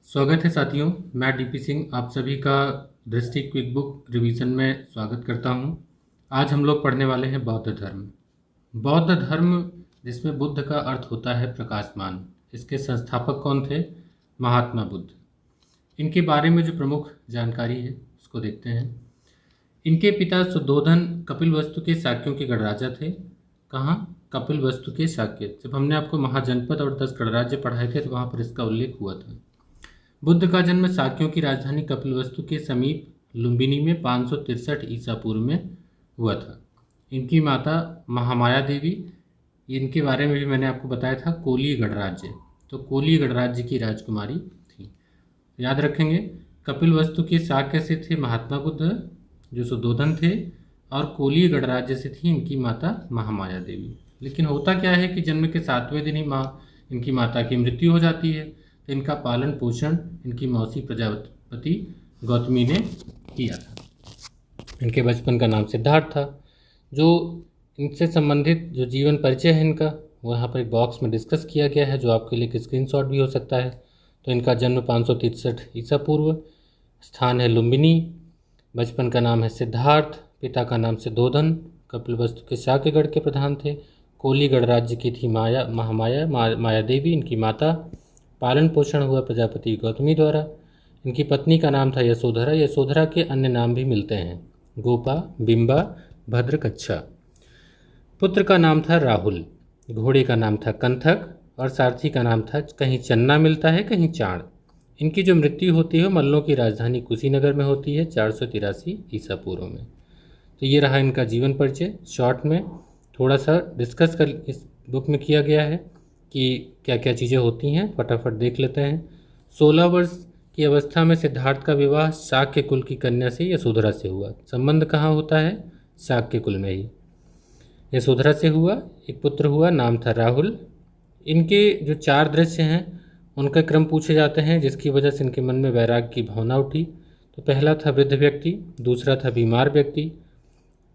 स्वागत है साथियों। मैं डीपी सिंह आप सभी का दृष्टि क्विक बुक रिवीजन में स्वागत करता हूं। आज हम लोग पढ़ने वाले हैं बौद्ध धर्म। बौद्ध धर्म जिसमें बुद्ध का अर्थ होता है प्रकाशमान। इसके संस्थापक कौन थे? महात्मा बुद्ध। इनके बारे में जो प्रमुख जानकारी है उसको देखते हैं। इनके पिता सुद्धोधन कपिलवस्तु के शाक्यों के गणराजा थे। कहाँ? कपिलवस्तु के शाक्य। जब हमने आपको महाजनपद और 10 गणराज्य पढ़ाए थे तो वहाँ पर इसका उल्लेख हुआ था। बुद्ध का जन्म शाक्यों की राजधानी कपिलवस्तु के समीप लुम्बिनी में 563 ईसा पूर्व में हुआ था। इनकी माता महामाया देवी, इनके बारे में भी मैंने आपको बताया था, कोली गणराज्य, तो कोली गणराज्य की राजकुमारी थी। याद रखेंगे, कपिलवस्तु के शाक्य से थे महात्मा बुद्ध जो सुद्धोधन थे, और कोली गणराज्य से थी इनकी माता महामाया देवी। लेकिन होता क्या है कि जन्म के 7वें दिन ही इनकी माता की मृत्यु हो जाती है। तो इनका पालन पोषण इनकी मौसी प्रजापति गौतमी ने किया था। इनके बचपन का नाम सिद्धार्थ था। जो इनसे संबंधित जो जीवन परिचय है इनका, वो यहाँ पर एक बॉक्स में डिस्कस किया गया है, जो आपके लिए एक स्क्रीनशॉट भी हो सकता है। तो इनका जन्म 563 ईसा पूर्व, स्थान है लुम्बिनी, बचपन का नाम है सिद्धार्थ, पिता का नाम सुद्धोधन, कपिलवस्तु के शाक्यगढ़ के प्रधान थे, कोली गणराज्य की थी माया देवी इनकी माता, पालन पोषण हुआ प्रजापति गौतमी द्वारा। इनकी पत्नी का नाम था यशोधरा। यशोधरा के अन्य नाम भी मिलते हैं, गोपा, बिंबा, भद्रकच्छा। पुत्र का नाम था राहुल, घोड़े का नाम था कंथक, और सारथी का नाम था, कहीं चन्ना मिलता है कहीं चाण। इनकी जो मृत्यु होती है मल्लों की राजधानी कुशीनगर में होती है 483 ईसा पूर्व में। तो ये रहा इनका जीवन परिचय। शॉर्ट में थोड़ा सा डिस्कस कर इस बुक में किया गया है कि क्या क्या चीज़ें होती हैं, फटाफट देख लेते हैं। 16 वर्ष की अवस्था में सिद्धार्थ का विवाह शाक्य कुल की कन्या से यशोधरा से हुआ। संबंध कहाँ होता है? शाक्य कुल में ही यशोधरा से हुआ। एक पुत्र हुआ, नाम था राहुल। इनके जो 4 दृश्य हैं उनका क्रम पूछे जाते हैं, जिसकी वजह से इनके मन में वैराग्य की भावना उठी। तो पहला था वृद्ध व्यक्ति, दूसरा था बीमार व्यक्ति,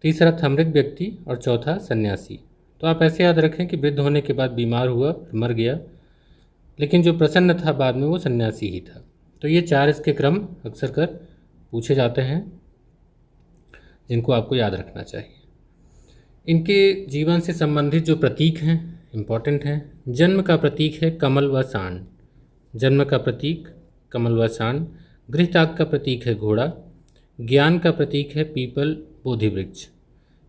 तीसरा था मृत व्यक्ति, और चौथा सन्यासी। तो आप ऐसे याद रखें कि वृद्ध होने के बाद बीमार हुआ, मर गया, लेकिन जो प्रसन्न था बाद में वो सन्यासी ही था। तो ये 4 इसके क्रम अक्सर कर पूछे जाते हैं, जिनको आपको याद रखना चाहिए। इनके जीवन से संबंधित जो प्रतीक हैं इम्पॉर्टेंट हैं। जन्म का प्रतीक है कमल व सांड, जन्म का प्रतीक कमल व सांड। गृह त्याग का प्रतीक है घोड़ा। ज्ञान का प्रतीक है पीपल बोधि वृक्ष।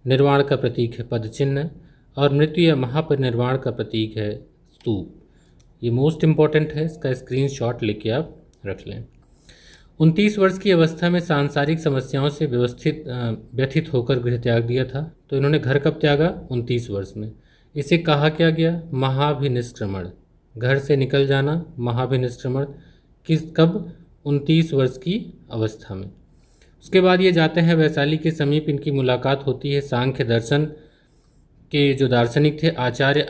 निर्वाण का प्रतीक है पद चिन्ह, और मृत्यु या महापरिनिर्वाण का प्रतीक है स्तूप। ये मोस्ट इम्पॉर्टेंट है, इसका स्क्रीनशॉट लेके आप रख लें। 29 वर्ष की अवस्था में सांसारिक समस्याओं से व्यथित होकर गृह त्याग दिया था। तो इन्होंने घर कब त्यागा? 29 वर्ष में। इसे कहा क्या गया? महाभिनिष्क्रमण, घर से निकल जाना, महाभिनिष्क्रमण। कब? 29 वर्ष की अवस्था में। उसके बाद ये जाते हैं वैशाली के समीप, इनकी मुलाकात होती है सांख्य दर्शन के जो दार्शनिक थे आचार्य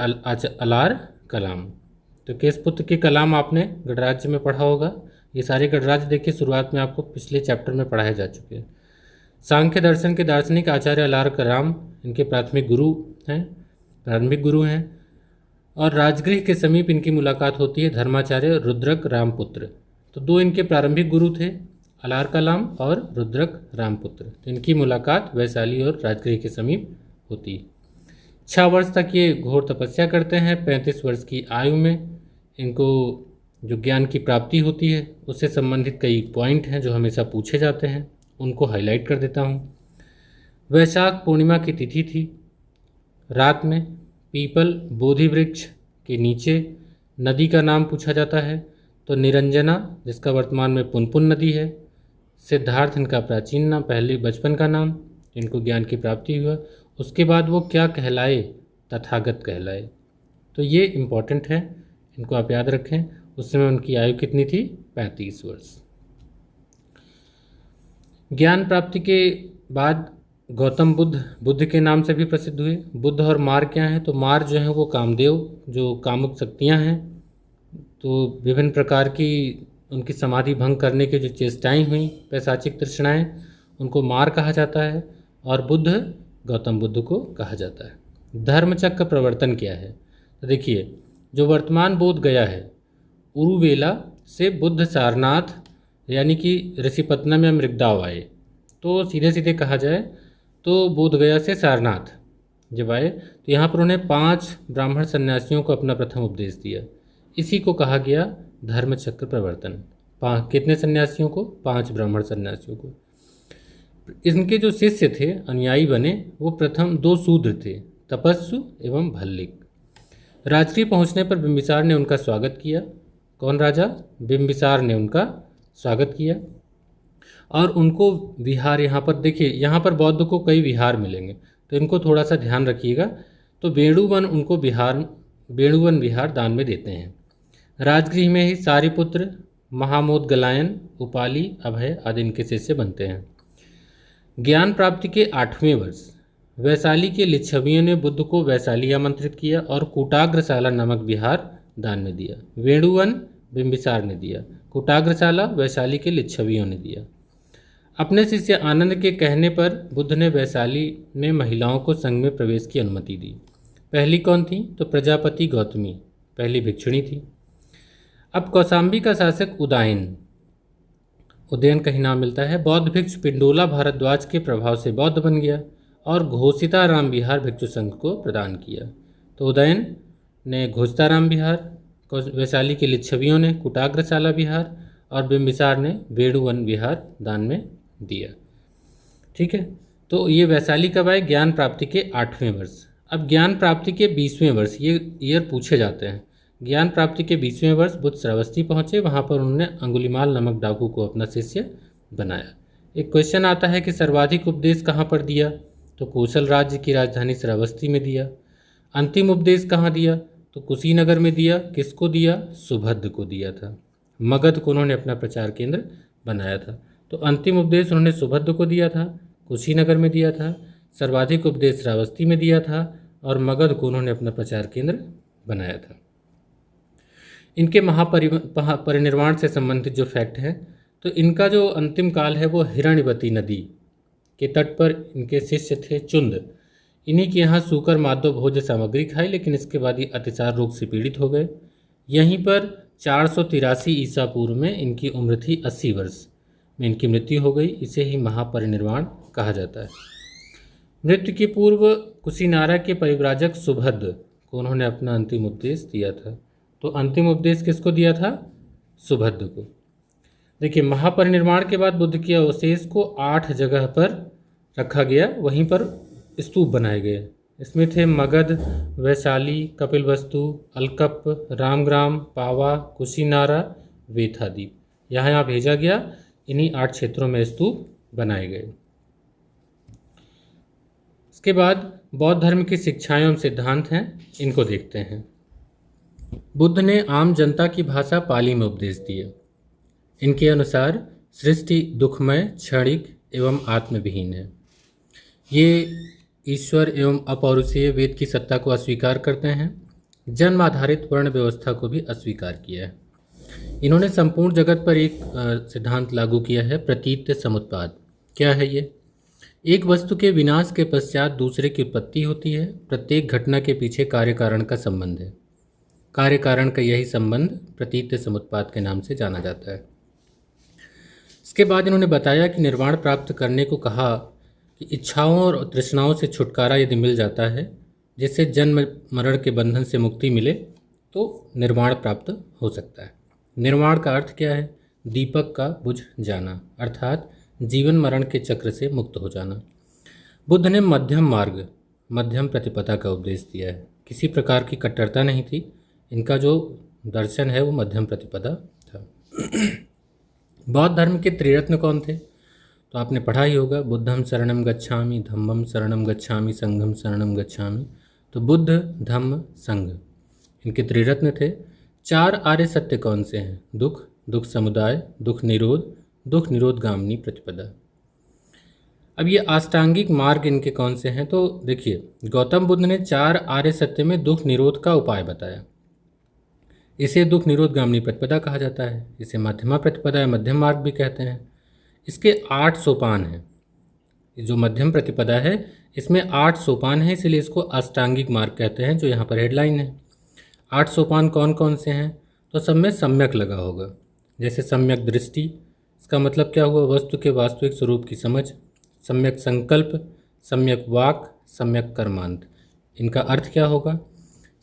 अलार कलाम। तो केस पुत्र के कलाम आपने गणराज्य में पढ़ा होगा। ये सारे गणराज्य देखिए शुरुआत में आपको पिछले चैप्टर में पढ़ाए जा चुके हैं। सांख्य दर्शन के दार्शनिक आचार्य अलार कलाम इनके प्रारंभिक गुरु हैं। और राजगृह के समीप इनकी मुलाकात होती है धर्माचार्य रुद्रक रामपुत्र। तो 2 इनके प्रारंभिक गुरु थे, अलार कलाम और रुद्रक रामपुत्र। तो इनकी मुलाकात वैशाली और राजगृह के समीप होती है। 6 वर्ष तक ये घोर तपस्या करते हैं। 35 वर्ष की आयु में इनको जो ज्ञान की प्राप्ति होती है उससे संबंधित कई पॉइंट हैं जो हमेशा पूछे जाते हैं, उनको हाईलाइट कर देता हूँ। वैशाख पूर्णिमा की तिथि थी। रात में पीपल बोधि वृक्ष के नीचे नदी का नाम पूछा जाता है। तो निरंजना, जिसका वर्तमान में पुनपुन नदी है। सिद्धार्थ इनका प्राचीन नाम, पहले बचपन का नाम, इनको ज्ञान की प्राप्ति हुआ। उसके बाद वो क्या कहलाए? तथागत कहलाए। तो ये इम्पॉर्टेंट है, इनको आप याद रखें। उस समय उनकी आयु कितनी थी? 35 वर्ष। ज्ञान प्राप्ति के बाद गौतम बुद्ध के नाम से भी प्रसिद्ध हुए। बुद्ध और मार क्या हैं? तो मार जो है वो कामदेव, जो कामुक शक्तियाँ हैं। तो विभिन्न प्रकार की उनकी समाधि भंग करने की जो चेष्टाएँ हुई, पैशाचिक तृष्णाएँ, उनको मार कहा जाता है। और बुद्ध गौतम बुद्ध को कहा जाता है। धर्मचक्र प्रवर्तन क्या है? तो देखिए, जो वर्तमान बोध गया है, उरुवेला से बुद्ध सारनाथ यानी कि ऋषिपत्नम या मृगदाव आए। तो सीधे सीधे कहा जाए तो बोध गया से सारनाथ जब आए तो यहाँ पर उन्हें 5 ब्राह्मण सन्यासियों को अपना प्रथम उपदेश दिया। इसी को कहा गया धर्मचक्र प्रवर्तन। कितने सन्यासियों को? 5 ब्राह्मण सन्यासियों को। इनके जो शिष्य थे, अनुयायी बने, वो प्रथम 2 शूद्र थे, तपस्सु एवं भल्लिक। राजगृह पहुंचने पर बिंबिसार ने उनका स्वागत किया। कौन राजा? बिंबिसार ने उनका स्वागत किया और उनको विहार, यहाँ पर देखिए, यहाँ पर बौद्ध को कई विहार मिलेंगे तो इनको थोड़ा सा ध्यान रखिएगा। तो वेणुवन उनको वेणुवन विहार दान में देते हैं। राजगृह में ही सारिपुत्र, महामोदगलायन, उपाली, अभय आदि इनके शिष्य बनते हैं। ज्ञान प्राप्ति के 8वें वर्ष वैशाली के लिच्छवियों ने बुद्ध को वैशाली आमंत्रित किया और कूटाग्रशाला नामक विहार दान में दिया। वेणुवन बिंबिसार ने दिया, कूटाग्रशाला वैशाली के लिच्छवियों ने दिया। अपने शिष्य आनंद के कहने पर बुद्ध ने वैशाली में महिलाओं को संघ में प्रवेश की अनुमति दी। पहली कौन थी? तो प्रजापति गौतमी पहली भिक्षुणी थी। अब कौशाम्बी का शासक उदयन का ही नाम मिलता है। बौद्ध भिक्षु पिंडोला भारद्वाज के प्रभाव से बौद्ध बन गया और घोषिताराम विहार भिक्षु संघ को प्रदान किया। तो उदयन ने घोषिताराम विहार, वैशाली के लिच्छवियों ने कूटाग्रशाला विहार और बिंबिसार ने वेणुवन विहार दान में दिया। ठीक है, तो ये वैशाली कब आए? ज्ञान प्राप्ति के 8वें वर्ष। अब ज्ञान प्राप्ति के 20वें वर्ष, ये ईयर पूछे जाते हैं। ज्ञान प्राप्ति के 20वें वर्ष बुद्ध श्रावस्ती पहुँचे। वहाँ पर उन्होंने अंगुलीमाल नामक डाकू को अपना शिष्य बनाया। एक क्वेश्चन आता है कि सर्वाधिक उपदेश कहाँ पर दिया? तो कौशल राज्य की राजधानी श्रावस्ती में दिया। अंतिम उपदेश कहाँ दिया? तो कुशीनगर में दिया। किसको दिया? सुभद्र को दिया था। मगध को उन्होंने अपना प्रचार केंद्र बनाया था। तो अंतिम उपदेश उन्होंने सुभद्र को दिया था, कुशीनगर में दिया था, सर्वाधिक उपदेश श्रावस्ती में दिया था और मगध को उन्होंने अपना प्रचार केंद्र बनाया था। इनके महापरिनिर्वाण से संबंधित जो फैक्ट है, तो इनका जो अंतिम काल है वो हिरण्यवती नदी के तट पर इनके शिष्य थे चुंद। इन्हीं के यहाँ सूकर माधव भोज्य सामग्री खाई, लेकिन इसके बाद ये अतिसार रोग से पीड़ित हो गए। यहीं पर 483 ईसा पूर्व में इनकी उम्र थी 80 वर्ष में इनकी मृत्यु हो गई। इसे ही महापरिनिर्वाण कहा जाता है। मृत्यु के पूर्व कुशीनारा के परिव्राजक सुभद्र को उन्होंने अपना अंतिम उपदेश दिया था। तो अंतिम उपदेश किसको दिया था? सुभद्र को। देखिए, महापरिनिर्वाण के बाद बुद्ध के अवशेष को 8 जगह पर रखा गया, वहीं पर स्तूप बनाए गए। इसमें थे मगध, वैशाली, कपिलवस्तु, अलकप, रामग्राम, पावा, कुशीनारा, वेथाद्वीप। यहाँ भेजा गया। इन्हीं 8 क्षेत्रों में स्तूप बनाए गए। इसके बाद बौद्ध धर्म की शिक्षाएं एवं सिद्धांत हैं, इनको देखते हैं। बुद्ध ने आम जनता की भाषा पाली में उपदेश दिए। इनके अनुसार सृष्टि दुखमय, क्षणिक एवं आत्मविहीन है। ये ईश्वर एवं अपौरुषीय वेद की सत्ता को अस्वीकार करते हैं। जन्म आधारित वर्ण व्यवस्था को भी अस्वीकार किया है। इन्होंने संपूर्ण जगत पर एक सिद्धांत लागू किया है, प्रतीत्य समुत्पाद। क्या है ये? एक वस्तु के विनाश के पश्चात दूसरे की उत्पत्ति होती है। प्रत्येक घटना के पीछे कार्य कारण का संबंध है। कार्य कारण का यही संबंध प्रतीत्य समुत्पाद के नाम से जाना जाता है। इसके बाद इन्होंने बताया कि निर्वाण प्राप्त करने को कहा कि इच्छाओं और तृष्णाओं से छुटकारा यदि मिल जाता है, जिससे जन्म मरण के बंधन से मुक्ति मिले, तो निर्वाण प्राप्त हो सकता है। निर्वाण का अर्थ क्या है? दीपक का बुझ जाना, अर्थात जीवन मरण के चक्र से मुक्त हो जाना। बुद्ध ने मध्यम मार्ग, मध्यम प्रतिपदा का उपदेश दिया है। किसी प्रकार की कट्टरता नहीं थी। इनका जो दर्शन है वो मध्यम प्रतिपदा था। बौद्ध धर्म के त्रिरत्न कौन थे? तो आपने पढ़ा ही होगा, बुद्धम शरणम गच्छामि, धम्मम शरणम गच्छामि, संघम शरणम गच्छामि। तो बुद्ध, धम्म, संघ, इनके त्रिरत्न थे। 4 आर्य सत्य कौन से हैं? दुख, दुख समुदाय, दुख निरोध, दुख निरोधगामिनी प्रतिपदा। अब ये अष्टांगिक मार्ग इनके कौन से हैं? तो देखिए, गौतम बुद्ध ने 4 आर्य सत्य में दुख निरोध का उपाय बताया। इसे दुख निरोधगामिनी प्रतिपदा कहा जाता है। इसे मध्यमा प्रतिपदा या मध्यम मार्ग भी कहते हैं। इसके 8 सोपान हैं। जो मध्यम प्रतिपदा है इसमें 8 सोपान हैं, इसलिए इसको अष्टांगिक मार्ग कहते हैं, जो यहाँ पर हेडलाइन है। 8 सोपान कौन कौन से हैं? तो सब में सम्यक लगा होगा। जैसे सम्यक दृष्टि, इसका मतलब क्या हुआ, वस्तु के वास्तविक स्वरूप की समझ। सम्यक संकल्प, सम्यक वाक, सम्यक कर्मांत। इनका अर्थ क्या होगा,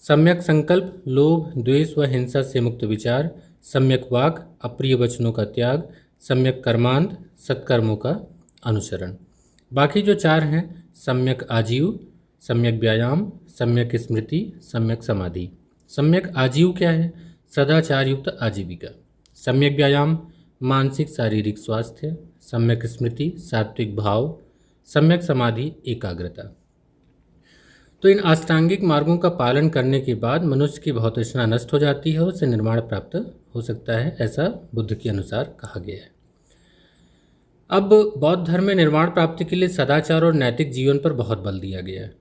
सम्यक संकल्प लोभ द्वेष व हिंसा से मुक्त विचार, सम्यक वाक अप्रिय वचनों का त्याग, सम्यक कर्मांत सत्कर्मों का अनुसरण। बाकी जो चार हैं, सम्यक आजीव, सम्यक व्यायाम, सम्यक स्मृति, सम्यक समाधि। सम्यक आजीव क्या है, सदाचार युक्त आजीविका। सम्यक व्यायाम मानसिक शारीरिक स्वास्थ्य, सम्यक स्मृति सात्विक भाव, सम्यक समाधि एकाग्रता। तो इन अष्टांगिक मार्गों का पालन करने के बाद मनुष्य की भौतिकता नष्ट हो जाती है, उससे निर्वाण प्राप्त हो सकता है, ऐसा बुद्ध के अनुसार कहा गया है। अब बौद्ध धर्म में निर्वाण प्राप्ति के लिए सदाचार और नैतिक जीवन पर बहुत बल दिया गया है।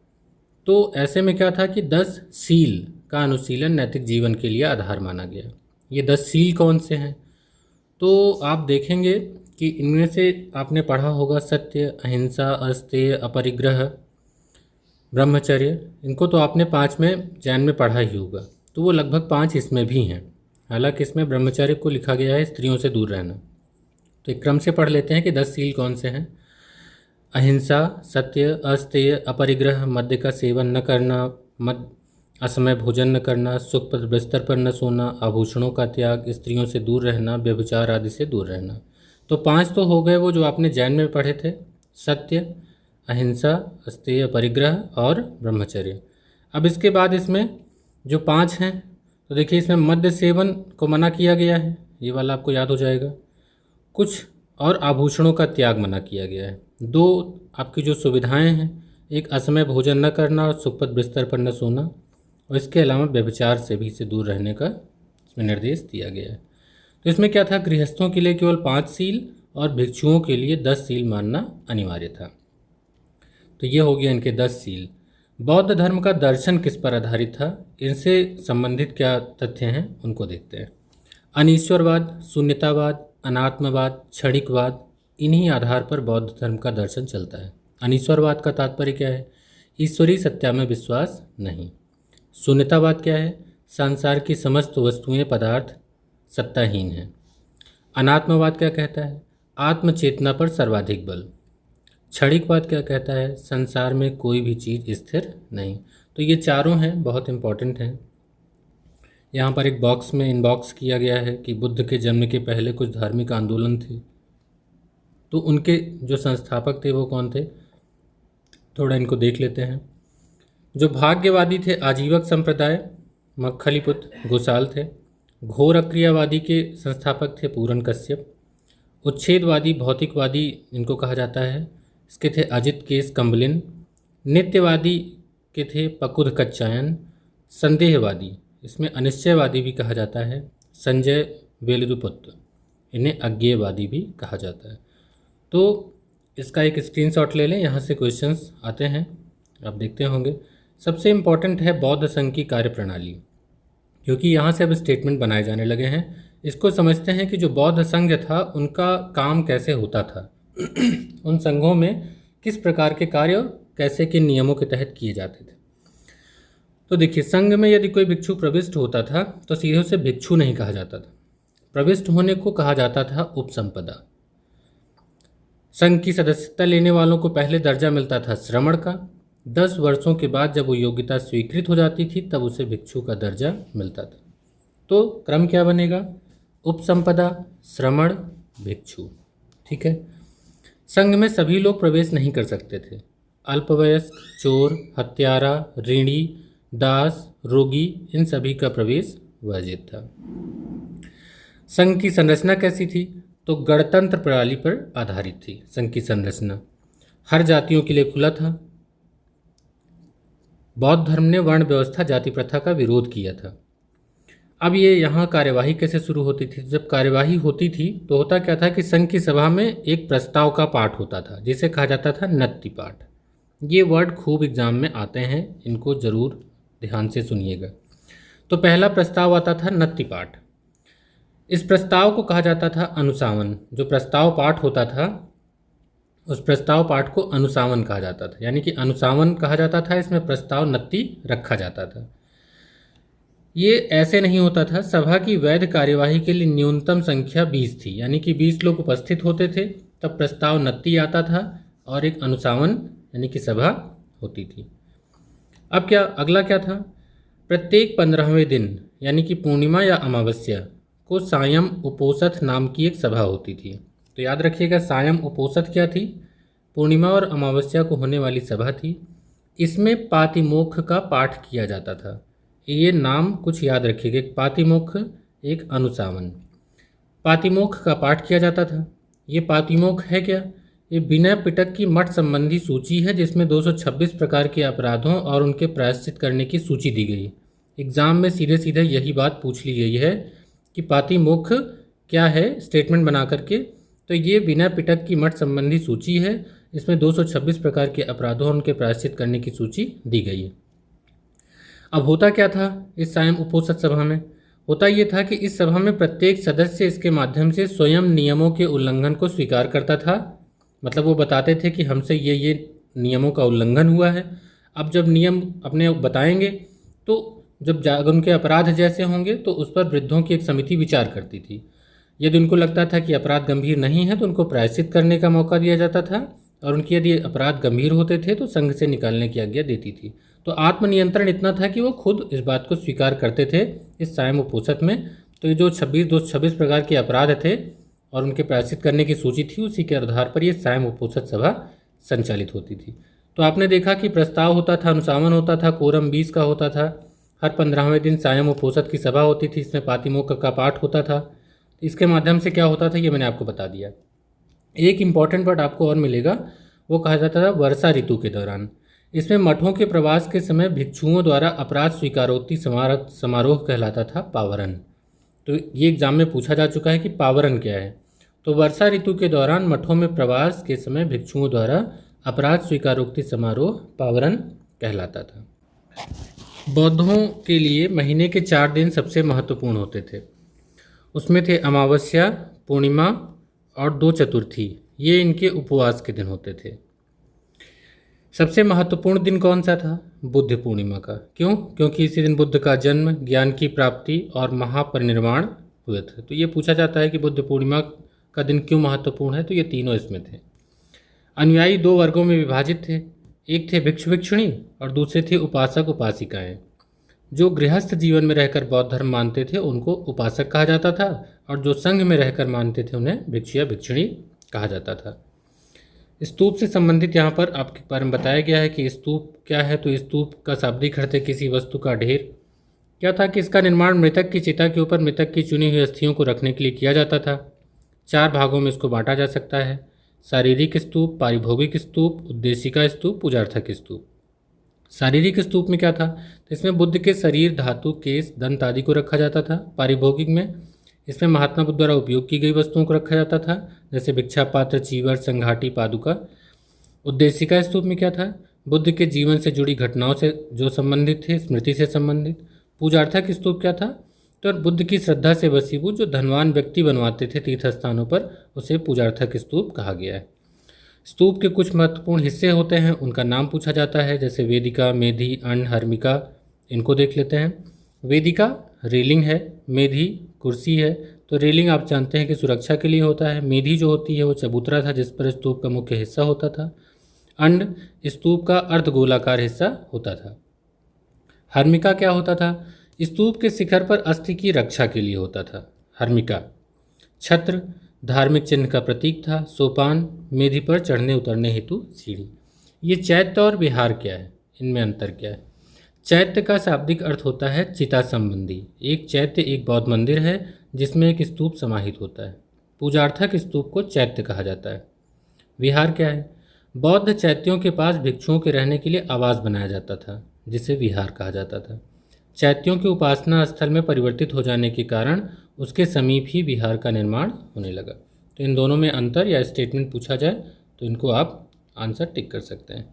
तो ऐसे में क्या था कि 10 सील का अनुशीलन नैतिक जीवन के लिए आधार माना गया। ये 10 सील कौन से हैं, तो आप देखेंगे कि इनमें से आपने पढ़ा होगा सत्य, अहिंसा, अस्तेय, अपरिग्रह, ब्रह्मचर्य। इनको तो आपने 5 में जैन में पढ़ा ही होगा, तो वो लगभग 5 इसमें भी हैं। हालांकि इसमें ब्रह्मचर्य को लिखा गया है स्त्रियों से दूर रहना। तो एक क्रम से पढ़ लेते हैं कि 10 सील कौन से हैं। अहिंसा, सत्य, अस्तेय, अपरिग्रह, मद्य का सेवन न करना, असमय भोजन न करना, सुख पर बिस्तर पर न सोना, आभूषणों का त्याग, स्त्रियों से दूर रहना, व्यभिचार आदि से दूर रहना। तो 5 तो हो गए वो जो आपने जैन में पढ़े थे, सत्य, अहिंसा, अस्तेय, परिग्रह और ब्रह्मचर्य। अब इसके बाद इसमें जो 5 हैं, तो देखिए इसमें मद्य सेवन को मना किया गया है, ये वाला आपको याद हो जाएगा। कुछ और आभूषणों का त्याग मना किया गया है। 2 आपकी जो सुविधाएं हैं, एक असमय भोजन न करना और सुखपद बिस्तर पर न सोना, और इसके अलावा व्यभिचार से भी से दूर रहने का इसमें निर्देश दिया गया है। तो इसमें क्या था, गृहस्थों के लिए केवल 5 सील और भिक्षुओं के लिए 10 सील मानना अनिवार्य था। तो ये हो गया इनके 10 सील। बौद्ध धर्म का दर्शन किस पर आधारित था, इनसे संबंधित क्या तथ्य हैं उनको देखते हैं। अनीश्वरवाद, शून्यतावाद, अनात्मवाद, क्षणिकवाद, इन्हीं आधार पर बौद्ध धर्म का दर्शन चलता है। अनीश्वरवाद का तात्पर्य क्या है, ईश्वरीय सत्ता में विश्वास नहीं। शून्यतावाद क्या है, संसार की समस्त वस्तुएं पदार्थ सत्ताहीन हैं। अनात्मवाद क्या कहता है, आत्मचेतना पर सर्वाधिक बल। क्षणिकवाद क्या कहता है, संसार में कोई भी चीज़ स्थिर नहीं। तो ये चारों हैं, बहुत इंपॉर्टेंट हैं। यहाँ पर एक बॉक्स में इनबॉक्स किया गया है कि बुद्ध के जन्म के पहले कुछ धार्मिक आंदोलन थे, तो उनके जो संस्थापक थे वो कौन थे, थोड़ा इनको देख लेते हैं। जो भाग्यवादी थे आजीवक संप्रदाय, मक्खलीपुत्र गोसाल थे। घोर अक्रियावादी के संस्थापक थे पूरन कश्यप। उच्छेदवादी भौतिकवादी इनको कहा जाता है, इसके थे अजित केस कम्बलिन। नित्यवादी के थे पकुध कच्चायन। संदेहवादी, इसमें अनिश्चयवादी भी कहा जाता है, संजय वेलुपुत्र। इन्हें अज्ञेयवादी भी कहा जाता है। तो इसका एक स्क्रीनशॉट ले लें, यहाँ से क्वेश्चंस आते हैं, आप देखते होंगे। सबसे इम्पॉर्टेंट है बौद्ध संघ की कार्यप्रणाली, क्योंकि यहाँ से अब स्टेटमेंट बनाए जाने लगे हैं। इसको समझते हैं कि जो बौद्ध संघ था उनका काम कैसे होता था उन संघों में किस प्रकार के कार्य और कैसे के नियमों के तहत किए जाते थे। तो देखिए, संघ में यदि कोई भिक्षु प्रविष्ट होता था तो सीधे उसे भिक्षु नहीं कहा जाता था, प्रविष्ट होने को कहा जाता था उपसंपदा। संघ की सदस्यता लेने वालों को पहले दर्जा मिलता था श्रमण का। 10 वर्षों के बाद जब वो योग्यता स्वीकृत हो जाती थी तब उसे भिक्षु का दर्जा मिलता था। तो क्रम क्या बनेगा, उपसंपदा, श्रमण, भिक्षु। ठीक है। संघ में सभी लोग प्रवेश नहीं कर सकते थे। अल्पवयस्क, चोर, हत्यारा, ऋणी, दास, रोगी, इन सभी का प्रवेश वर्जित था। संघ की संरचना कैसी थी, तो गणतंत्र प्रणाली पर आधारित थी। संघ की संरचना हर जातियों के लिए खुला था। बौद्ध धर्म ने वर्ण व्यवस्था, जाति प्रथा का विरोध किया था। अब ये यहाँ कार्यवाही कैसे शुरू होती थी, जब कार्यवाही होती थी तो होता क्या था कि संघ की सभा में एक प्रस्ताव का पाठ होता था जिसे कहा जाता था नत्ति पाठ। ये वर्ड खूब एग्जाम में आते हैं, इनको जरूर ध्यान से सुनिएगा। तो पहला प्रस्ताव आता था नत्ति पाठ। इस प्रस्ताव को कहा जाता था अनुसावन। जो प्रस्ताव पाठ होता था उस प्रस्ताव पाठ को अनुसावन कहा जाता था, यानी कि अनुसावन कहा जाता था। इसमें प्रस्ताव नत्ति रखा जाता था। ये ऐसे नहीं होता था। सभा की वैध कार्यवाही के लिए न्यूनतम संख्या 20 थी, यानी कि 20 लोग उपस्थित होते थे, तब प्रस्ताव नत्ती आता था और एक अनुसावन यानी कि सभा होती थी। अब क्या अगला क्या था? प्रत्येक 15वें दिन यानी कि पूर्णिमा या अमावस्या को सायं उपोषथ नाम की एक सभा होती थी। तो याद रखिएगा, सायं उपोषथ क्या थी? पूर्णिमा और अमावस्या को होने वाली सभा थी। इसमें पातिमोक्ष का पाठ किया जाता था। ये नाम कुछ याद रखिएगा, एक पातिमोक्ष, एक अनुसावन। पातिमोक्ष का पाठ किया जाता था। ये पातिमोक्ष है क्या? ये विनय पिटक की मठ संबंधी सूची है, जिसमें 226 प्रकार के अपराधों और उनके प्रायश्चित करने की सूची दी गई। एग्जाम में सीधे सीधे यही बात पूछ ली गई है कि पातिमोक्ष क्या है, स्टेटमेंट बना करके। तो ये विनय पिटक की मठ संबंधी सूची है, इसमें 226 प्रकार के अपराधों और उनके प्रायश्चित करने की सूची दी गई है। अब होता क्या था इस सायं उपोषथ सभा में? होता ये था कि इस सभा में प्रत्येक सदस्य इसके माध्यम से स्वयं नियमों के उल्लंघन को स्वीकार करता था। मतलब वो बताते थे कि हमसे ये नियमों का उल्लंघन हुआ है। अब जब नियम अपने बताएंगे तो जब उनके अपराध जैसे होंगे तो उस पर वृद्धों की एक समिति विचार करती थी। यदि उनको लगता था कि अपराध गंभीर नहीं है तो उनको प्रायश्चित करने का मौका दिया जाता था, और उनकी यदि अपराध गंभीर होते थे तो संघ से निकालने की आज्ञा देती थी। तो आत्मनियंत्रण इतना था कि वो खुद इस बात को स्वीकार करते थे इस सायं उपोषथ में। तो ये जो 226 प्रकार के अपराध थे और उनके प्रायश्चित करने की सूची थी, उसी के आधार पर ये सायं उपोषथ सभा संचालित होती थी। तो आपने देखा कि प्रस्ताव होता था, अनुसावन होता था, कोरम 20 का होता था। हर 15वें दिन सायं उपोषथ की सभा होती थी, इसमें पातिमोक्ष का पाठ होता था। इसके माध्यम से क्या होता था ये मैंने आपको बता दिया। एक इम्पॉर्टेंट वर्ड आपको और मिलेगा, वो कहा जाता था वर्षा ऋतु के दौरान। इसमें मठों के प्रवास के समय भिक्षुओं द्वारा अपराध स्वीकारोक्ति समारोह कहलाता था पावरण। तो ये एग्जाम में पूछा जा चुका है कि पावरण क्या है। तो वर्षा ऋतु के दौरान मठों में प्रवास के समय भिक्षुओं द्वारा अपराध स्वीकारोक्ति समारोह पावरण कहलाता था। बौद्धों के लिए महीने के 4 दिन सबसे महत्वपूर्ण होते थे। उसमें थे अमावस्या, पूर्णिमा और 2 चतुर्थी। ये इनके उपवास के दिन होते थे। सबसे महत्वपूर्ण दिन कौन सा था? बुद्ध पूर्णिमा का। क्यों? क्योंकि इसी दिन बुद्ध का जन्म, ज्ञान की प्राप्ति और महापरिनिर्वाण हुए थे। तो ये पूछा जाता है कि बुद्ध पूर्णिमा का दिन क्यों महत्वपूर्ण है, तो ये तीनों इसमें थे। अनुयायी 2 वर्गों में विभाजित थे। एक थे भिक्षु भिक्षुणी और दूसरे थे उपासक उपासिकाएं। जो गृहस्थ जीवन में रहकर बौद्ध धर्म मानते थे उनको उपासक कहा जाता था, और जो संघ में रहकर मानते थे उन्हें भिक्षु या भिक्षुणी कहा जाता था। स्तूप से संबंधित यहाँ पर आपके बारे में बताया गया है कि स्तूप क्या है। तो स्तूप का शाब्दिक अर्थ है किसी वस्तु का ढेर। क्या था कि इसका निर्माण मृतक की चिता के ऊपर मृतक की चुनी हुई अस्थियों को रखने के लिए किया जाता था। 4 भागों में इसको बांटा जा सकता है: शारीरिक स्तूप, पारिभोगिक स्तूप, उद्देशिका स्तूप, पूजार्थक स्तूप। शारीरिक स्तूप में क्या था? तो इसमें बुद्ध के शरीर, धातु, केस, दंत आदि को रखा जाता था। पारिभोगिक में इसमें महात्मा बुद्ध द्वारा उपयोग की गई वस्तुओं को रखा जाता था, जैसे भिक्षा पात्र, चीवर, संघाटी, पादुका। उद्देशिका स्तूप में क्या था? बुद्ध के जीवन से जुड़ी घटनाओं से जो संबंधित थे, स्मृति से संबंधित। पूजार्थक स्तूप क्या था? तो बुद्ध की श्रद्धा से वशीभूत जो धनवान व्यक्ति बनवाते थे तीर्थ स्थानों पर, उसे पूजार्थक स्तूप कहा गया है। स्तूप के कुछ महत्वपूर्ण हिस्से होते हैं, उनका नाम पूछा जाता है, जैसे वेदिका, मेधी, अन्न, हर्मिका। इनको देख लेते हैं। वेदिका रेलिंग है, मेधी कुर्सी है। तो रेलिंग आप जानते हैं कि सुरक्षा के लिए होता है। मेधी जो होती है वो चबूतरा था जिस पर स्तूप का मुख्य हिस्सा होता था। अंड स्तूप का अर्धगोलाकार हिस्सा होता था। हर्मिका क्या होता था? स्तूप के शिखर पर अस्थि की रक्षा के लिए होता था हर्मिका। छत्र धार्मिक चिन्ह का प्रतीक था। सोपान मेधी पर चढ़ने उतरने हेतु सीढ़ी। ये चैत्य और विहार क्या है, इनमें अंतर क्या है? चैत्य का शाब्दिक अर्थ होता है चिता संबंधी। एक चैत्य एक बौद्ध मंदिर है जिसमें एक स्तूप समाहित होता है। पूजार्थक स्तूप को चैत्य कहा जाता है। विहार क्या है? बौद्ध चैत्यों के पास भिक्षुओं के रहने के लिए आवास बनाया जाता था, जिसे विहार कहा जाता था। चैत्यों के उपासना स्थल में परिवर्तित हो जाने के कारण उसके समीप ही विहार का निर्माण होने लगा। तो इन दोनों में अंतर या स्टेटमेंट पूछा जाए तो इनको आप आंसर टिक कर सकते हैं।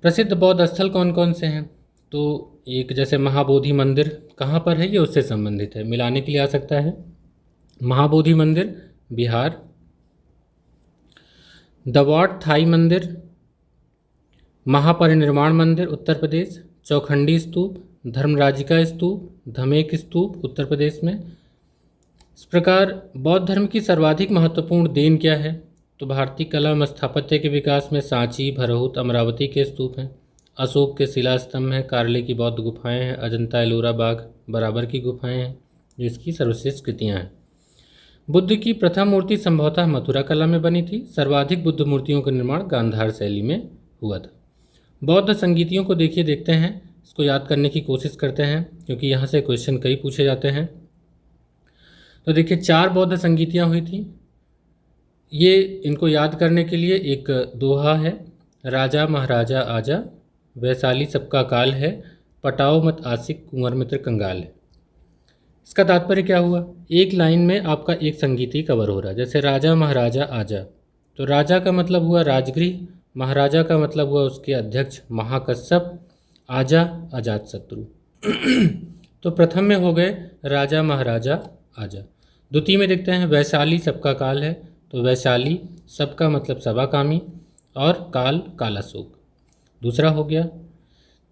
प्रसिद्ध बौद्ध स्थल कौन कौन से हैं? तो एक जैसे महाबोधि मंदिर कहाँ पर है, ये उससे संबंधित है, मिलाने के लिए आ सकता है। महाबोधि मंदिर बिहार, द वाट थाई मंदिर, महापरिनिर्वाण मंदिर उत्तर प्रदेश, चौखंडी स्तूप धर्मराजिका स्तूप, धमेक स्तूप उत्तर प्रदेश में। इस प्रकार बौद्ध धर्म की सर्वाधिक महत्वपूर्ण देन क्या है? तो भारतीय कला एवं स्थापत्य के विकास में सांची, भरहुत, अमरावती के स्तूप हैं, अशोक के शिला स्तंभ हैं, कार्ले की बौद्ध गुफाएं हैं, अजंता एलोरा बाघ बराबर की गुफाएं हैं, जो इसकी सर्वश्रेष्ठ कृतियां हैं। बुद्ध की प्रथम मूर्ति संभवतः मथुरा कला में बनी थी। सर्वाधिक बुद्ध मूर्तियों का निर्माण गांधार शैली में हुआ था। बौद्ध संगीतियों को देखते हैं, इसको याद करने की कोशिश करते हैं क्योंकि यहाँ से क्वेश्चन कई पूछे जाते हैं। तो देखिए 4 बौद्ध संगीतियाँ हुई थी। ये इनको याद करने के लिए एक दोहा है, राजा महाराजा आजा, वैशाली सबका काल है, पटाओ मत आशिक कुंवर मित्र कंगाल है। इसका तात्पर्य क्या हुआ? एक लाइन में आपका एक संगीत ही कवर हो रहा है। जैसे राजा महाराजा आजा, तो राजा का मतलब हुआ राजगृह, महाराजा का मतलब हुआ उसके अध्यक्ष महाकश्यप, आजा अजातशत्रु। तो प्रथम में हो गए राजा महाराजा आजा। द्वितीय में देखते हैं वैशाली सबका काल है, तो वैशाली सबका मतलब सभाकामी और काल कालाशोक, दूसरा हो गया।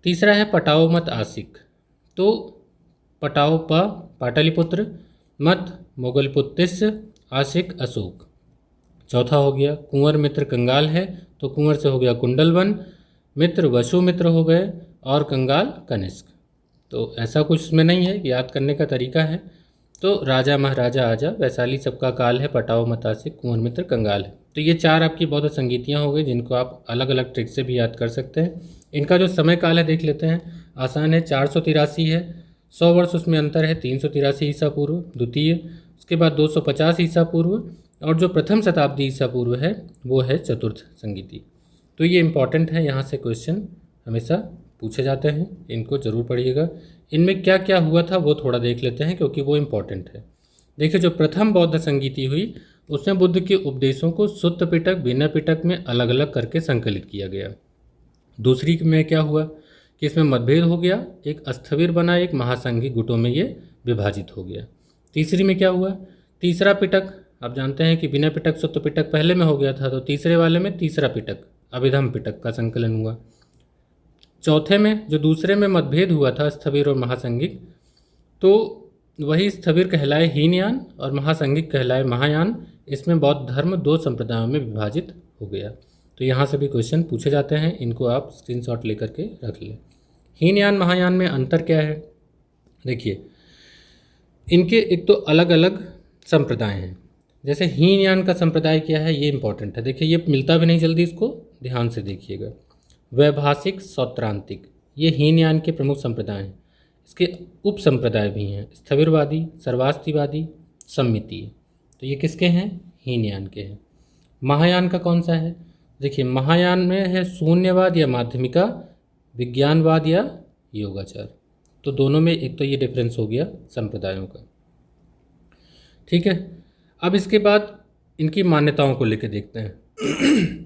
तीसरा है पटाओ मत आशिक, तो पटाओ पाटलिपुत्र, मत मोगलपुत्तिस्य, आशिक अशोक। चौथा हो गया कुंवर मित्र कंगाल है, तो कुंवर से हो गया कुंडलवन, मित्र वसु मित्र हो गए और कंगाल कनिष्क। तो ऐसा कुछ इसमें नहीं है, याद करने का तरीका है। तो राजा महाराजा आजा, वैशाली सबका काल है, पटाओ मत आशिक, कुंवर मित्र कंगाल है। तो ये 4 आपकी बौद्ध संगीतियाँ हो गई जिनको आप अलग अलग ट्रिक से भी याद कर सकते हैं। इनका जो समय काल है देख लेते हैं, आसान है, 483 है, 100 वर्ष उसमें अंतर है, 383 ईसा पूर्व द्वितीय, उसके बाद 250 ईसा पूर्व, और जो प्रथम शताब्दी ईसा पूर्व है वो है चतुर्थ संगीति। तो ये इंपॉर्टेंट है, यहाँ से क्वेश्चन हमेशा पूछे जाते हैं, इनको जरूर पढ़िएगा। इनमें क्या क्या हुआ था वो थोड़ा देख लेते हैं क्योंकि वो इम्पॉर्टेंट है। देखिए जो प्रथम बौद्ध संगीति हुई उसमें बुद्ध के उपदेशों को सुत्त पिटक भिन्न पिटक में अलग अलग करके संकलित किया गया। दूसरी में क्या हुआ कि इसमें मतभेद हो गया, एक स्थविर बना, एक महासंघी गुटों में ये विभाजित हो गया। तीसरी में क्या हुआ, तीसरा पिटक, आप जानते हैं कि बिना पिटक सुत्त पिटक पहले में हो गया था, तो तीसरे वाले में तीसरा पिटक अभिधम पिटक का संकलन हुआ। चौथे में जो दूसरे में मतभेद हुआ था स्थविर और महासंगिक, तो वही स्थविर कहलाए हीनयान और महासंगिक कहलाए महायान। इसमें बौद्ध धर्म 2 संप्रदायों में विभाजित हो गया। तो यहाँ से भी क्वेश्चन पूछे जाते हैं, इनको आप स्क्रीनशॉट लेकर के रख लें। हीनयान महायान में अंतर क्या है? देखिए इनके एक तो अलग अलग संप्रदाय हैं। जैसे हीनयान का संप्रदाय क्या है, ये इंपॉर्टेंट है। देखिए ये मिलता भी नहीं जल्दी, इसको ध्यान से देखिएगा। वैभाषिक सौत्रांतिक, ये हीनयान के प्रमुख संप्रदाय हैं। इसके उप संप्रदाय भी हैं, स्थविरवादी, सर्वास्तिवादी, सम्मितीय। तो ये किसके हैं? हीनयान के हैं। महायान का कौन सा है? देखिए महायान में है शून्यवाद या माध्यमिका, विज्ञानवाद या योगाचार। तो दोनों में एक तो ये डिफरेंस हो गया संप्रदायों का, ठीक है। अब इसके बाद इनकी मान्यताओं को लेकर देखते हैं।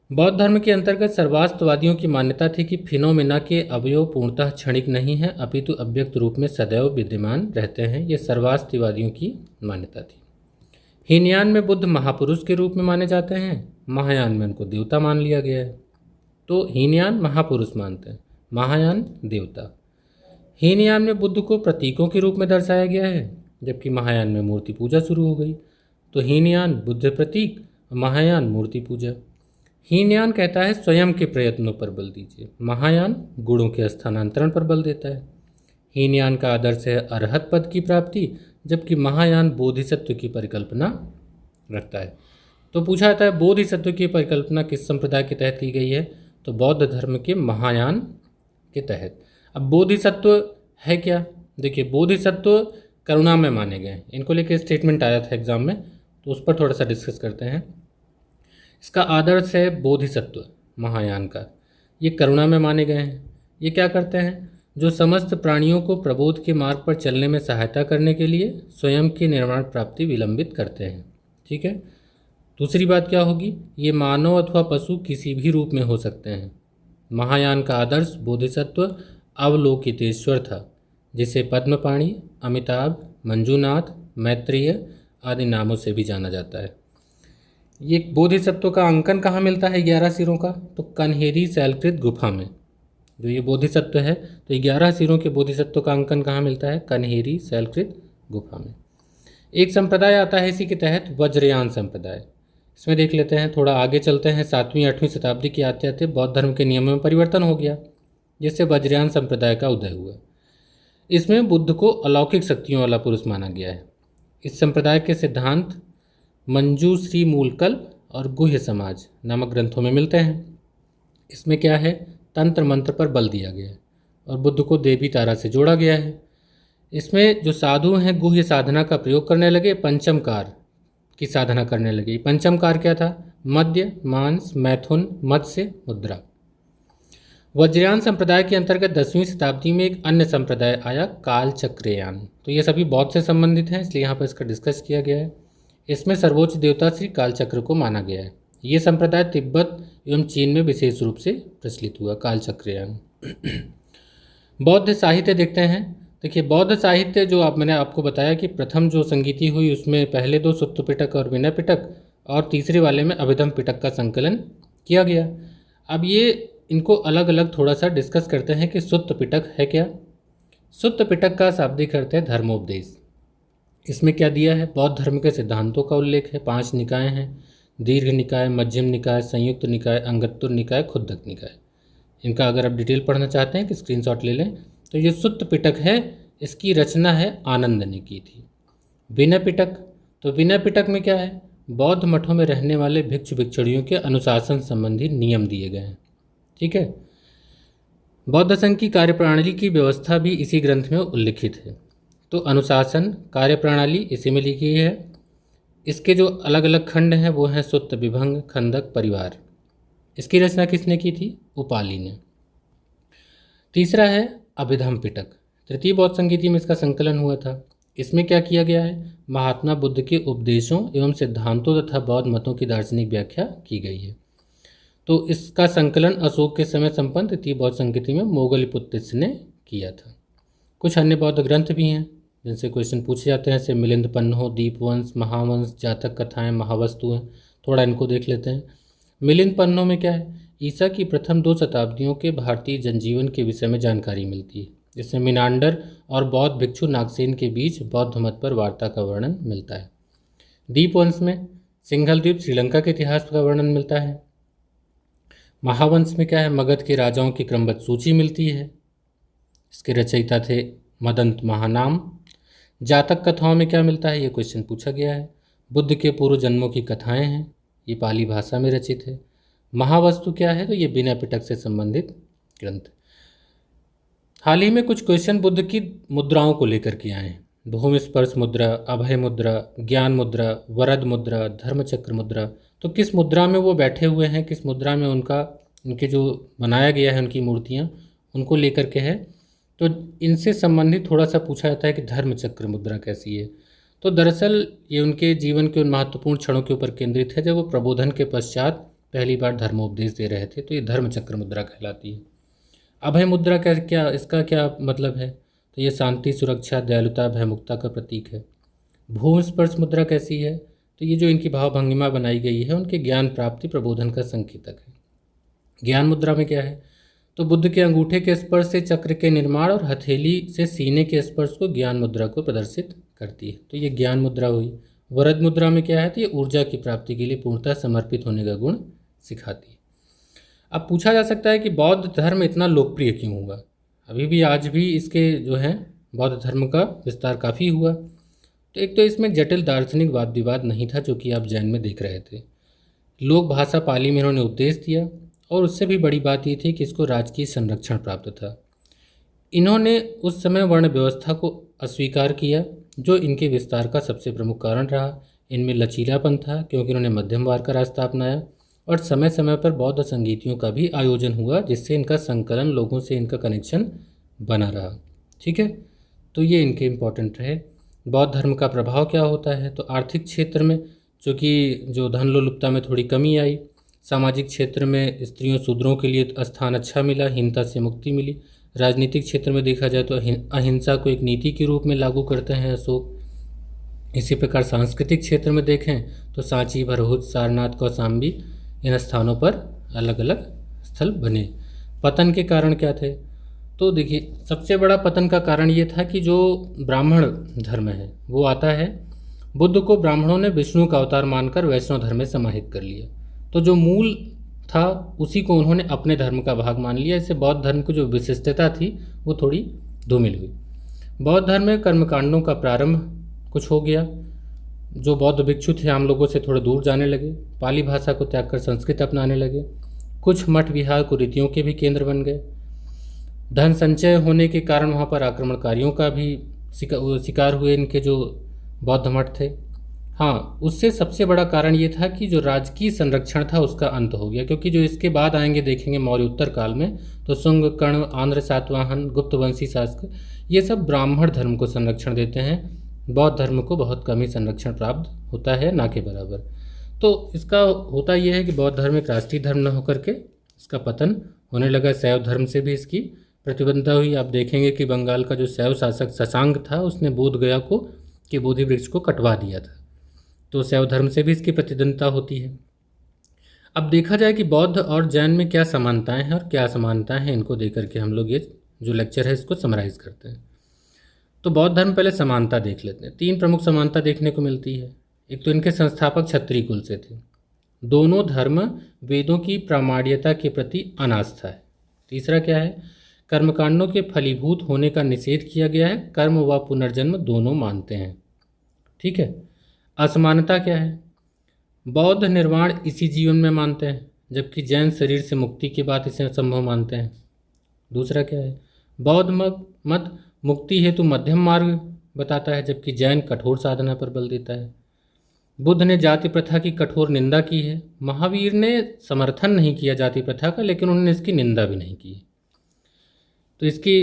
बौद्ध धर्म के अंतर्गत सर्वास्तवादियों की मान्यता थी कि फिनोमेना के अवयव पूर्णतः क्षणिक नहीं है अपितु अव्यक्त रूप में सदैव विद्यमान रहते हैं। ये सर्वास्तिवादियों की मान्यता थी। हीनयान में बुद्ध महापुरुष के रूप में माने जाते हैं, महायान में उनको देवता मान लिया गया है। तो हीनयान महापुरुष मानते हैं, महायान देवता। हीनयान में बुद्ध को प्रतीकों के रूप में दर्शाया गया है, जबकि महायान में मूर्ति पूजा शुरू हो गई। तो हीनयान बुद्ध प्रतीक, महायान मूर्ति पूजा। हीनयान कहता है स्वयं के प्रयत्नों पर बल दीजिए, महायान गुणों के स्थानांतरण पर बल देता है। हीनयान का आदर्श है अरहत पद की प्राप्ति, जबकि महायान बोधिसत्व की परिकल्पना रखता है। तो पूछा जाता है बोधिसत्व की परिकल्पना किस संप्रदाय के तहत की गई है? तो बौद्ध धर्म के महायान के तहत। अब बोधिसत्व है क्या? देखिए बोधिसत्व करुणा में माने गए हैं। इनको लेकर स्टेटमेंट आया था एग्जाम में, तो उस पर थोड़ा सा डिस्कस करते हैं। इसका आदर्श है बोधिसत्व महायान का, ये करुणा में माने गए हैं। ये क्या करते हैं? जो समस्त प्राणियों को प्रबोध के मार्ग पर चलने में सहायता करने के लिए स्वयं की निर्माण प्राप्ति विलंबित करते हैं, ठीक है। दूसरी बात क्या होगी? ये मानव अथवा पशु किसी भी रूप में हो सकते हैं। महायान का आदर्श बोधिसत्व अवलोकितेश्वर था, जिसे पद्मपाणि, अमिताभ, मंजूनाथ, मैत्रेय आदि नामों से भी जाना जाता है। ये बोधिसत्व का अंकन कहाँ मिलता है 11 सिरों का? तो कन्हेरी शैलकृत गुफा में। जो ये बोधिसत्व है, तो 11 सिरों के बोधिसत्व का अंकन कहाँ मिलता है? कन्हेरी शैलकृत गुफा में। एक संप्रदाय आता है इसी के तहत, वज्रयान संप्रदाय। इसमें देख लेते हैं, थोड़ा आगे चलते हैं। 7वीं 8वीं शताब्दी के आते आते बौद्ध धर्म के नियमों में परिवर्तन हो गया, जिससे वज्रयान संप्रदाय का उदय हुआ। इसमें बुद्ध को अलौकिक शक्तियों वाला पुरुष माना गया है। इस संप्रदाय के सिद्धांत मंजूश्री मूलकल्प और गुह्य समाज नामक ग्रंथों में मिलते हैं। इसमें क्या है? तंत्र मंत्र पर बल दिया गया है और बुद्ध को देवी तारा से जोड़ा गया है। इसमें जो साधु हैं गुह्य साधना का प्रयोग करने लगे, पंचमकार की साधना करने लगे। पंचमकार क्या था? मद्य, मांस, मैथुन, मत्स्य, मुद्रा। वज्रयान संप्रदाय के अंतर्गत 10वीं शताब्दी में एक अन्य संप्रदाय आया, कालचक्रयान। तो ये सभी बौद्ध से संबंधित हैं, इसलिए यहाँ पर इसका डिस्कस किया गया है। इसमें सर्वोच्च देवता श्री कालचक्र को माना गया है। ये संप्रदाय तिब्बत एवं चीन में विशेष रूप से प्रचलित हुआ, कालचक्रयान। बौद्ध साहित्य देखते हैं। देखिए, बौद्ध साहित्य जो मैंने आपको बताया कि प्रथम जो संगीति हुई उसमें पहले 2 सुत्त पिटक और विनय पिटक और तीसरे वाले में अभिधम पिटक का संकलन किया गया। अब ये इनको अलग अलग थोड़ा सा डिस्कस करते हैं कि सुत्त पिटक है क्या। सुत्त पिटक का शाब्दिक अर्थ है धर्मोपदेश। इसमें क्या दिया है? बौद्ध धर्म के सिद्धांतों का उल्लेख है। 5 निकाय हैं, दीर्घ निकाय, मध्यम निकाय, संयुक्त निकाय, अंगत्तुर निकाय, खुद्दक निकाय। इनका अगर आप डिटेल पढ़ना चाहते हैं कि स्क्रीनशॉट ले लें। तो ये सुत्त पिटक है, इसकी रचना है आनंद ने की थी। विनय पिटक, तो विनय पिटक में क्या है? बौद्ध मठों में रहने वाले भिक्षु भिक्षुणियों के अनुशासन संबंधी नियम दिए गए हैं। ठीक है। बौद्ध संघ की कार्यप्रणाली की व्यवस्था भी इसी ग्रंथ में उल्लिखित है। तो अनुशासन, कार्यप्रणाली इसी में लिखी है। इसके जो अलग अलग खंड हैं वो हैं सुत्त, विभंग, खंदक, परिवार। इसकी रचना किसने की थी? उपाली ने। तीसरा है अभिधम पिटक। तृतीय बौद्ध संगीति में इसका संकलन हुआ था। इसमें क्या किया गया है? महात्मा बुद्ध के उपदेशों एवं सिद्धांतों तथा बौद्ध मतों की दार्शनिक व्याख्या की गई है। तो इसका संकलन अशोक के समय संपन्न तृतीय बौद्ध संगीति में मोगलिपुत्तिस ने किया था। कुछ अन्य बौद्ध ग्रंथ भी हैं जिनसे क्वेश्चन पूछे जाते हैं, जैसे मिलिंद पन्नो, दीपवंश, महावंश, जातक कथाएं, महावस्तु हैं। थोड़ा इनको देख लेते हैं। मिलिंद पन्नो में क्या है? ईसा की प्रथम 2 शताब्दियों के भारतीय जनजीवन के विषय में जानकारी मिलती है, जिसमें मिनांडर और बौद्ध भिक्षु नागसेन के बीच बौद्ध मत पर वार्ता का वर्णन मिलता है। दीपवंश में सिंघल द्वीप श्रीलंका के इतिहास का वर्णन मिलता है। महावंश में क्या है? मगध के राजाओं की क्रमबद्ध सूची मिलती है। इसके रचयिता थे मदंत महानाम। जातक कथाओं में क्या मिलता है? ये क्वेश्चन पूछा गया है। बुद्ध के पूर्व जन्मों की कथाएं हैं, ये पाली भाषा में रचित है। महावस्तु क्या है? तो ये विनय पिटक से संबंधित ग्रंथ। हाल ही में कुछ क्वेश्चन बुद्ध की मुद्राओं को लेकर के आए हैं। भूमि स्पर्श मुद्रा, अभय मुद्रा, ज्ञान मुद्रा, वरद मुद्रा, धर्मचक्र मुद्रा। तो किस मुद्रा में वो बैठे हुए हैं, किस मुद्रा में उनके जो बनाया गया है उनकी मूर्तियाँ, उनको लेकर के है। तो इनसे संबंधित थोड़ा सा पूछा जाता है कि धर्मचक्र मुद्रा कैसी है। तो दरअसल ये उनके जीवन के उन महत्वपूर्ण क्षणों के ऊपर केंद्रित है जब वो प्रबोधन के पश्चात पहली बार धर्मोपदेश दे रहे थे। तो ये धर्मचक्र मुद्रा कहलाती है। अभय मुद्रा क्या इसका क्या मतलब है? तो ये शांति, सुरक्षा, दयालुता, भयमुक्ता का प्रतीक है। भूमि स्पर्श मुद्रा कैसी है? तो ये जो इनकी भावभंगिमा बनाई गई है उनके ज्ञान प्राप्ति, प्रबोधन का संकेतक है। ज्ञान मुद्रा में क्या है? तो बुद्ध के अंगूठे के स्पर्श से चक्र के निर्माण और हथेली से सीने के स्पर्श को ज्ञान मुद्रा को प्रदर्शित करती है। तो ये ज्ञान मुद्रा हुई। वरद मुद्रा में क्या है? तो ये ऊर्जा की प्राप्ति के लिए पूर्णतः समर्पित होने का गुण सिखाती है। अब पूछा जा सकता है कि बौद्ध धर्म इतना लोकप्रिय क्यों हुआ? अभी भी आज भी इसके जो है बौद्ध धर्म का विस्तार काफ़ी हुआ। तो एक तो इसमें जटिल दार्शनिक वाद विवाद नहीं था, जो कि आप जैन में देख रहे थे। लोक भाषा पाली में इन्होंने उपदेश दिया और उससे भी बड़ी बात ये थी कि इसको राजकीय संरक्षण प्राप्त था। इन्होंने उस समय वर्ण व्यवस्था को अस्वीकार किया, जो इनके विस्तार का सबसे प्रमुख कारण रहा। इनमें लचीलापन था क्योंकि इन्होंने मध्यमवाद का रास्ता अपनाया और समय समय पर बौद्ध संगीतियों का भी आयोजन हुआ, जिससे इनका संकलन, लोगों से इनका कनेक्शन बना रहा। ठीक है, तो ये इनके इम्पोर्टेंट रहे। बौद्ध धर्म का प्रभाव क्या होता है? तो आर्थिक क्षेत्र में चूँकि जो धन लोलुपता में थोड़ी कमी आई, सामाजिक क्षेत्र में स्त्रियों शूद्रों के लिए स्थान अच्छा मिला, हीनता से मुक्ति मिली। राजनीतिक क्षेत्र में देखा जाए तो अहिंसा को एक नीति के रूप में लागू करते हैं अशोक। इसी प्रकार सांस्कृतिक क्षेत्र में देखें तो सांची, भरहुत, सारनाथ, कौशाम्बी इन स्थानों पर अलग अलग स्थल बने। पतन के कारण क्या थे? तो देखिए, सबसे बड़ा पतन का कारण ये था कि जो ब्राह्मण धर्म है वो आता है। बुद्ध को ब्राह्मणों ने विष्णु का अवतार मानकर वैष्णव धर्म में समाहित कर लिया। तो जो मूल था उसी को उन्होंने अपने धर्म का भाग मान लिया। इससे बौद्ध धर्म की जो विशिष्टता थी वो थोड़ी धूमिल हुई। बौद्ध धर्म में कर्मकांडों का प्रारंभ कुछ हो गया। जो बौद्ध भिक्षु थे आम लोगों से थोड़े दूर जाने लगे, पाली भाषा को त्याग कर संस्कृत अपनाने लगे। कुछ मठ विहार कुरीतियों के भी केंद्र बन गए। धन संचय होने के कारण वहाँ पर आक्रमणकारियों का भी शिकार हुए इनके जो बौद्ध मठ थे। हाँ, उससे सबसे बड़ा कारण ये था कि जो राजकीय संरक्षण था उसका अंत हो गया, क्योंकि जो इसके बाद आएंगे देखेंगे मौर्य उत्तर काल में, तो शुंग, कर्ण, आंध्र सातवाहन, गुप्तवंशी शासक, ये सब ब्राह्मण धर्म को संरक्षण देते हैं। बौद्ध धर्म को बहुत कम ही संरक्षण प्राप्त होता है, ना के बराबर। तो इसका होता यह है कि बौद्ध धर्म एक राष्ट्रीय धर्म न होकर के इसका पतन होने लगा। शैव धर्म से भी इसकी प्रतिबद्धता हुई। आप देखेंगे कि बंगाल का जो शैव शासक शशांक था उसने बोध गया को कि बोधि वृक्ष को कटवा दिया था। तो शैव धर्म से भी इसकी प्रतिद्वंदता होती है। अब देखा जाए कि बौद्ध और जैन में क्या समानताएं हैं और क्या असमानताएं हैं, इनको देकर के हम लोग ये जो लेक्चर है इसको समराइज़ करते हैं। तो बौद्ध धर्म पहले समानता देख लेते हैं। 3 प्रमुख समानता देखने को मिलती है। एक तो इनके संस्थापक क्षत्रिय कुल से थे। दोनों धर्म वेदों की प्रामाण्यता के प्रति अनास्था है। तीसरा क्या है? कर्मकांडों के फलीभूत होने का निषेध किया गया है। कर्म व पुनर्जन्म दोनों मानते हैं। ठीक है। असमानता क्या है? बौद्ध निर्वाण इसी जीवन में मानते हैं, जबकि जैन शरीर से मुक्ति के बाद इसे संभव मानते हैं। दूसरा क्या है? बौद्ध मत मुक्ति हेतु मध्यम मार्ग बताता है, जबकि जैन कठोर साधना पर बल देता है। बुद्ध ने जाति प्रथा की कठोर निंदा की है। महावीर ने समर्थन नहीं किया जाति प्रथा का, लेकिन उन्होंने इसकी निंदा भी नहीं की। तो इसकी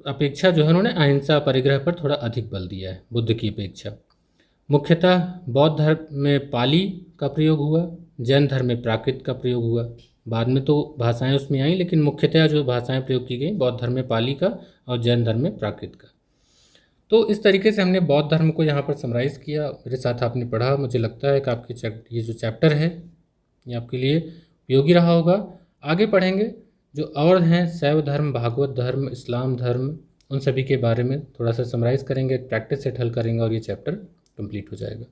अपेक्षा जो है उन्होंने अहिंसा परिग्रह पर थोड़ा अधिक बल दिया है बुद्ध की अपेक्षा। मुख्यतः बौद्ध धर्म में पाली का प्रयोग हुआ, जैन धर्म में प्राकृत का प्रयोग हुआ। बाद में तो भाषाएं उसमें आई, लेकिन मुख्यतः जो भाषाएं प्रयोग की गई बौद्ध धर्म में पाली का और जैन धर्म में प्राकृत का। तो इस तरीके से हमने बौद्ध धर्म को यहाँ पर समराइज़ किया। मेरे साथ आपने पढ़ा। मुझे लगता है कि आपकी ये जो चैप्टर है ये आपके लिए उपयोगी रहा होगा। आगे पढ़ेंगे जो और हैं शैव धर्म, भागवत धर्म, इस्लाम धर्म, उन सभी के बारे में थोड़ा सा समराइज़ करेंगे, प्रैक्टिस सेट हल करेंगे और ये चैप्टर कंप्लीट हो जाएगा।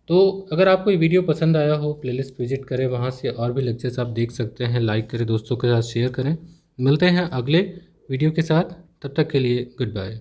तो अगर आपको ये वीडियो पसंद आया हो, प्लेलिस्ट विजिट करें, वहाँ से और भी लेक्चर्स आप देख सकते हैं। लाइक करें, दोस्तों के साथ शेयर करें। मिलते हैं अगले वीडियो के साथ, तब तक के लिए गुड बाय।